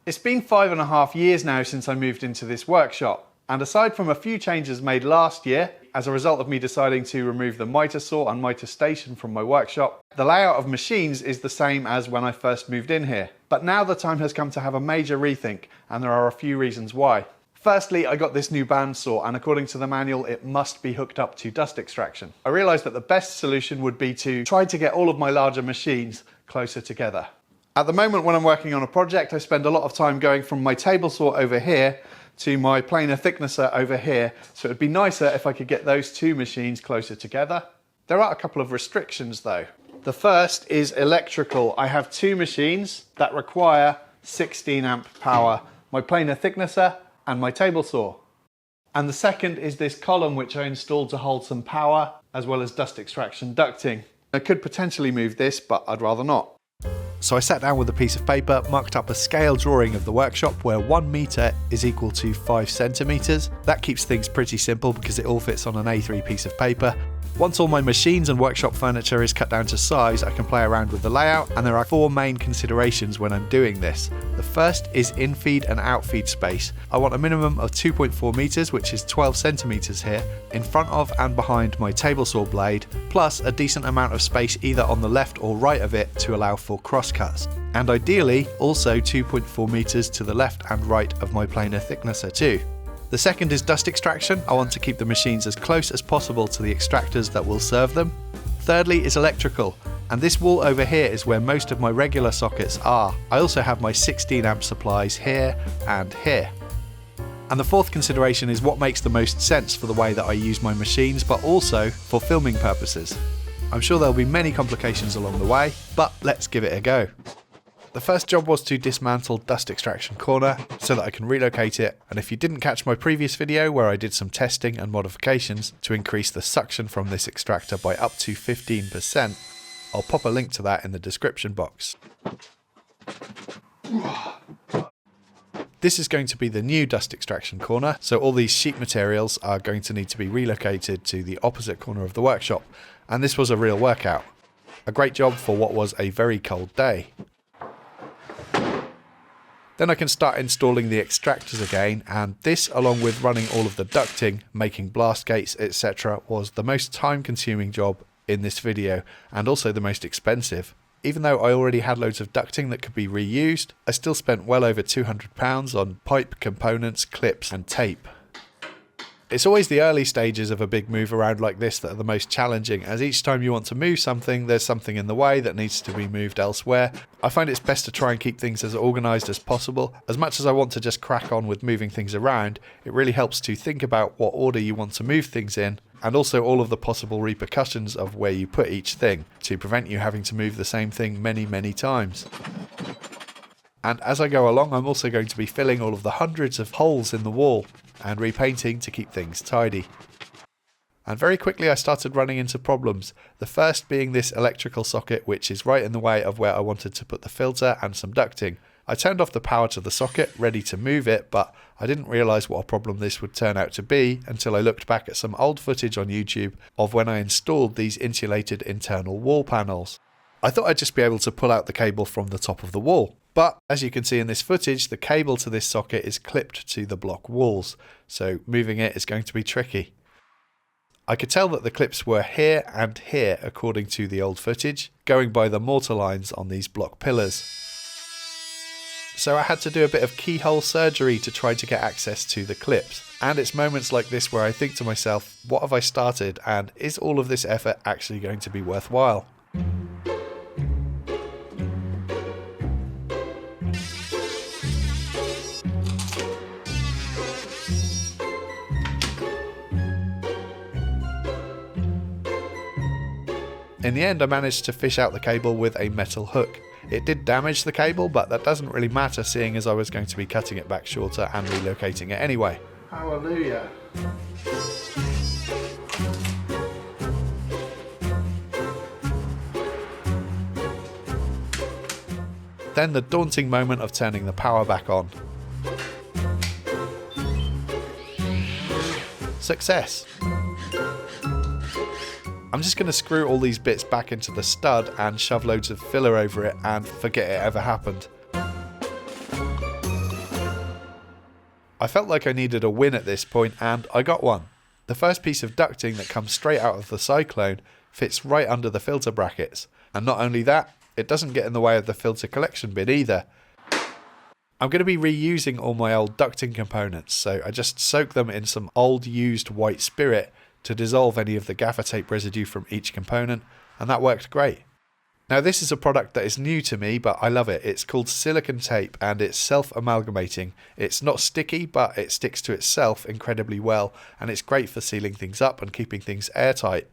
It's been 5.5 years now since I moved into this workshop, and aside from a few changes made last year, as a result of me deciding to remove the miter saw and miter station from my workshop, the layout of machines is the same as when I first moved in here. But now the time has come to have a major rethink, and there are a few reasons why. Firstly, I got this new bandsaw, and according to the manual, it must be hooked up to dust extraction. I realised that the best solution would be to try to get all of my larger machines closer together. At the moment when I'm working on a project, I spend a lot of time going from my table saw over here to my planer thicknesser over here, so it'd be nicer if I could get those two machines closer together. There are a couple of restrictions though. The first is electrical. I have two machines that require 16 amp power, my planer thicknesser and my table saw. And the second is this column which I installed to hold some power as well as dust extraction ducting. I could potentially move this, but I'd rather not. So I sat down with a piece of paper, marked up a scale drawing of the workshop where 1 metre is equal to 5 centimetres. That keeps things pretty simple because it all fits on an A3 piece of paper. Once all my machines and workshop furniture is cut down to size, I can play around with the layout, and there are 4 main considerations when I'm doing this. The first is infeed and outfeed space. I want a minimum of 2.4 metres, which is 12 centimetres here, in front of and behind my table saw blade, plus a decent amount of space either on the left or right of it to allow for crosscuts. And ideally, also 2.4 metres to the left and right of my planer thicknesser too. The second is dust extraction. I want to keep the machines as close as possible to the extractors that will serve them. Thirdly is electrical, and this wall over here is where most of my regular sockets are. I also have my 16 amp supplies here and here. And the fourth consideration is what makes the most sense for the way that I use my machines, but also for filming purposes. I'm sure there'll be many complications along the way, but let's give it a go. The first job was to dismantle dust extraction corner so that I can relocate it, and if you didn't catch my previous video where I did some testing and modifications to increase the suction from this extractor by up to 15%, I'll pop a link to that in the description box. This is going to be the new dust extraction corner, so all these sheet materials are going to need to be relocated to the opposite corner of the workshop, and this was a real workout. A great job for what was a very cold day. Then I can start installing the extractors again, and this, along with running all of the ducting, making blast gates, etc., was the most time consuming job in this video, and also the most expensive. Even though I already had loads of ducting that could be reused, I still spent well over £200 on pipe, components, clips and tape. It's always the early stages of a big move around like this that are the most challenging, as each time you want to move something, there's something in the way that needs to be moved elsewhere. I find it's best to try and keep things as organised as possible. As much as I want to just crack on with moving things around, it really helps to think about what order you want to move things in, and also all of the possible repercussions of where you put each thing, to prevent you having to move the same thing many times. And as I go along, I'm also going to be filling all of the hundreds of holes in the wall and repainting to keep things tidy. And very quickly I started running into problems, the first being this electrical socket, which is right in the way of where I wanted to put the filter and some ducting. I turned off the power to the socket, ready to move it, but I didn't realise what a problem this would turn out to be until I looked back at some old footage on YouTube of when I installed these insulated internal wall panels. I thought I'd just be able to pull out the cable from the top of the wall. But as you can see in this footage, the cable to this socket is clipped to the block walls, so moving it is going to be tricky. I could tell that the clips were here and here according to the old footage, going by the mortar lines on these block pillars. So I had to do a bit of keyhole surgery to try to get access to the clips. And it's moments like this where I think to myself, what have I started, and is all of this effort actually going to be worthwhile? In the end, I managed to fish out the cable with a metal hook. It did damage the cable, but that doesn't really matter, seeing as I was going to be cutting it back shorter and relocating it anyway. Hallelujah. Then the daunting moment of turning the power back on. Success! I'm just going to screw all these bits back into the stud and shove loads of filler over it and forget it ever happened. I felt like I needed a win at this point, and I got one. The first piece of ducting that comes straight out of the cyclone fits right under the filter brackets. And not only that, it doesn't get in the way of the filter collection bin either. I'm going to be reusing all my old ducting components, so I just soak them in some old used white spirit to dissolve any of the gaffer tape residue from each component, and that worked great. Now this is a product that is new to me, but I love it. It's called silicone tape and it's self-amalgamating. It's not sticky, but it sticks to itself incredibly well, and it's great for sealing things up and keeping things airtight.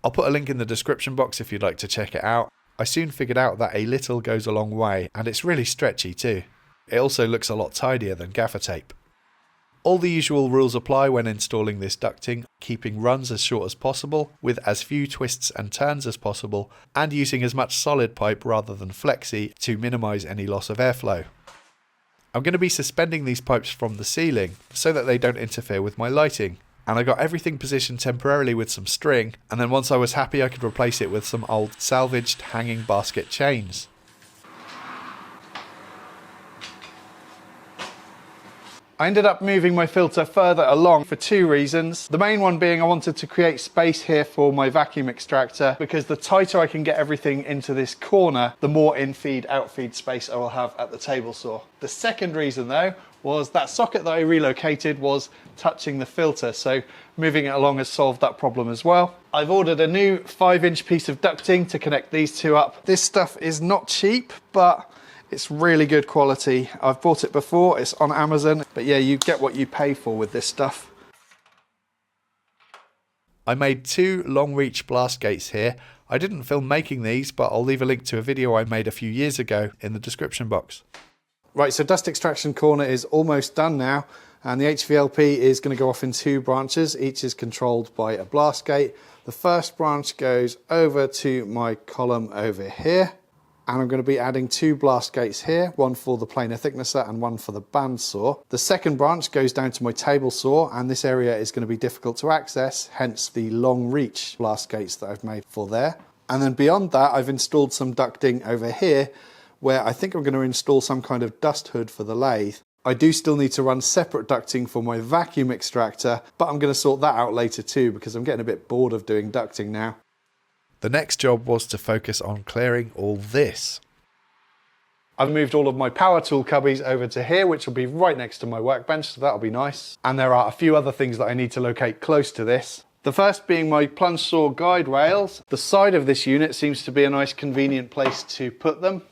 I'll put a link in the description box if you'd like to check it out. I soon figured out that a little goes a long way, and it's really stretchy too. It also looks a lot tidier than gaffer tape. All the usual rules apply when installing this ducting, keeping runs as short as possible, with as few twists and turns as possible, and using as much solid pipe rather than flexi to minimise any loss of airflow. I'm going to be suspending these pipes from the ceiling so that they don't interfere with my lighting, and I got everything positioned temporarily with some string, and then once I was happy I could replace it with some old salvaged hanging basket chains. I ended up moving my filter further along for two reasons. The main one being I wanted to create space here for my vacuum extractor, because the tighter I can get everything into this corner, the more infeed, outfeed space I will have at the table saw. The second reason though was that socket that I relocated was touching the filter, so moving it along has solved that problem as well. I've ordered a new 5-inch piece of ducting to connect these two up. This stuff is not cheap, but it's really good quality. I've bought it before, it's on Amazon, but yeah, you get what you pay for with this stuff. I made two long reach blast gates here. I didn't film making these, but I'll leave a link to a video I made a few years ago in the description box. Right, so dust extraction corner is almost done now, and the HVLP is going to go off in two branches. Each is controlled by a blast gate. The first branch goes over to my column over here. And I'm going to be adding two blast gates here, one for the planer thicknesser and one for the bandsaw. The second branch goes down to my table saw, and this area is going to be difficult to access, hence the long reach blast gates that I've made for there. And then beyond that, I've installed some ducting over here, where I think I'm going to install some kind of dust hood for the lathe. I do still need to run separate ducting for my vacuum extractor, but I'm going to sort that out later too, because I'm getting a bit bored of doing ducting now. The next job was to focus on clearing all this. I've moved all of my power tool cubbies over to here, which will be right next to my workbench, so that'll be nice. And there are a few other things that I need to locate close to this. The first being my plunge saw guide rails. The side of this unit seems to be a nice convenient place to put them.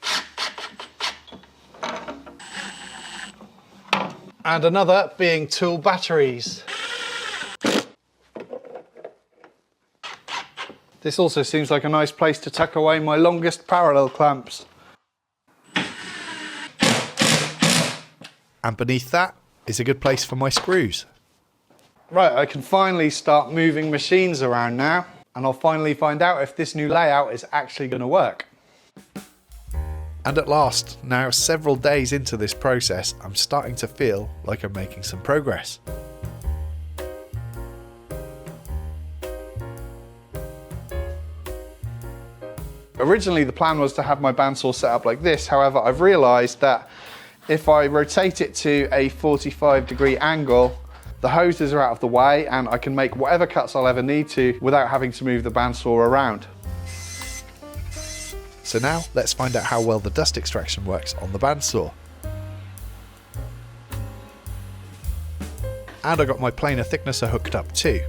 And another being tool batteries. This also seems like a nice place to tuck away my longest parallel clamps. And beneath that is a good place for my screws. Right, I can finally start moving machines around now, and I'll finally find out if this new layout is actually going to work. And at last, now several days into this process, I'm starting to feel like I'm making some progress. Originally the plan was to have my bandsaw set up like this, however I've realised that if I rotate it to a 45-degree angle, the hoses are out of the way and I can make whatever cuts I'll ever need to without having to move the bandsaw around. So now let's find out how well the dust extraction works on the bandsaw. And I got my planer thicknesser hooked up too.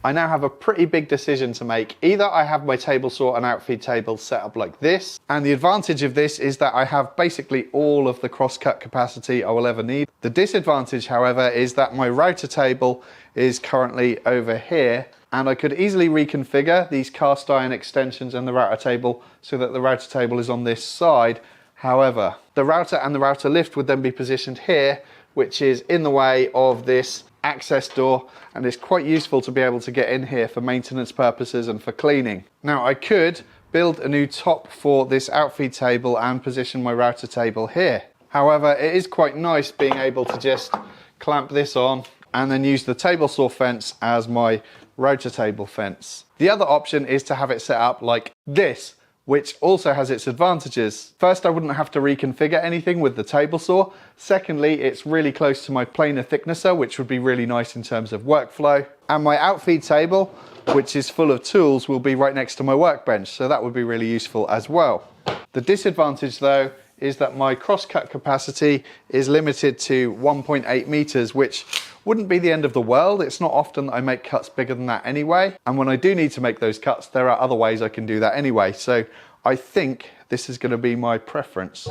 I now have a pretty big decision to make. Either I have my table saw and outfeed table set up like this, and the advantage of this is that I have basically all of the cross-cut capacity I will ever need. The disadvantage, however, is that my router table is currently over here, and I could easily reconfigure these cast iron extensions and the router table so that the router table is on this side. However, the router and the router lift would then be positioned here, which is in the way of this access door, and it's quite useful to be able to get in here for maintenance purposes and for cleaning. Now I could build a new top for this outfeed table and position my router table here. However, it is quite nice being able to just clamp this on and then use the table saw fence as my router table fence. The other option is to have it set up like this, which also has its advantages. First, I wouldn't have to reconfigure anything with the table saw. Secondly, it's really close to my planer thicknesser, which would be really nice in terms of workflow. And my outfeed table, which is full of tools, will be right next to my workbench, so that would be really useful as well. The disadvantage though is that my crosscut capacity is limited to 1.8 meters, which wouldn't be the end of the world. It's not often that I make cuts bigger than that anyway. And when I do need to make those cuts, there are other ways I can do that anyway. So I think this is going to be my preference.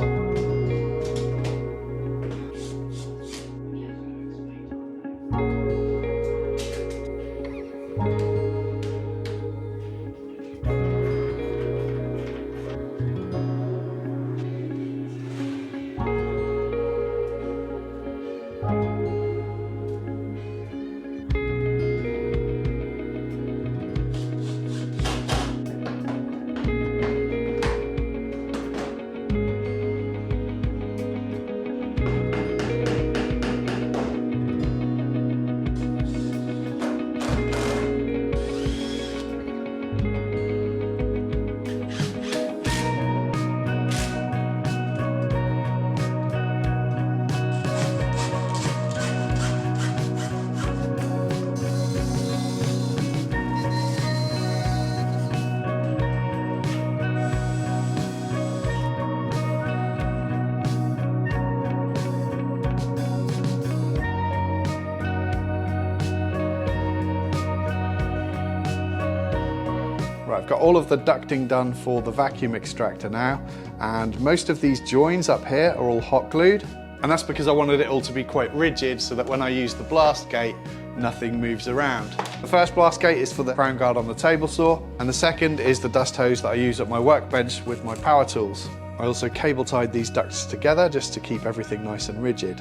Right, I've got all of the ducting done for the vacuum extractor now, and most of these joins up here are all hot glued, and that's because I wanted it all to be quite rigid so that when I use the blast gate, nothing moves around. The first blast gate is for the crown guard on the table saw, and the second is the dust hose that I use at my workbench with my power tools. I also cable tied these ducts together just to keep everything nice and rigid.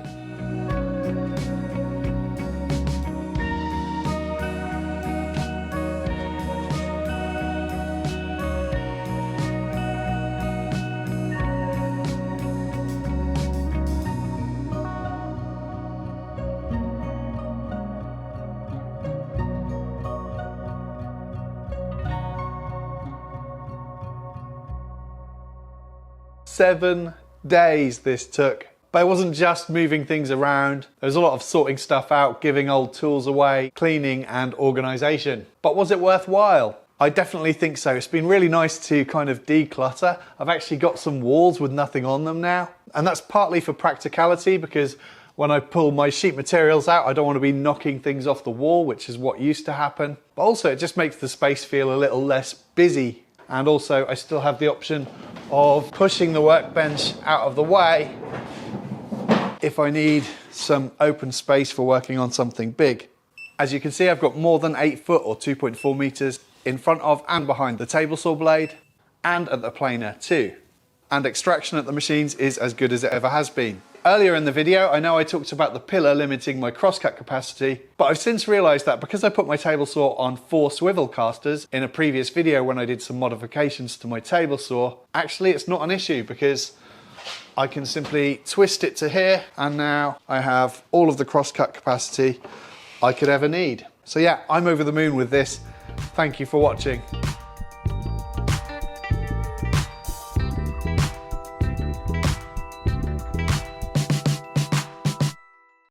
"7 days this took. But it wasn't just moving things around. There was a lot of sorting stuff out, giving old tools away, cleaning and organisation. But was it worthwhile? I definitely think so. It's been really nice to kind of declutter. I've actually got some walls with nothing on them now. And that's partly for practicality, because when I pull my sheet materials out, I don't want to be knocking things off the wall, which is what used to happen. But also it just makes the space feel a little less busy. And also I still have the option of pushing the workbench out of the way if I need some open space for working on something big. As you can see, I've got more than 8 foot or 2.4 meters in front of and behind the table saw blade, and at the planer too. And extraction at the machines is as good as it ever has been. Earlier in the video, I know I talked about the pillar limiting my crosscut capacity, but I've since realized that because I put my table saw on 4 swivel casters in a previous video when I did some modifications to my table saw, actually it's not an issue, because I can simply twist it to here, and now I have all of the crosscut capacity I could ever need. So yeah, I'm over the moon with this. Thank you for watching.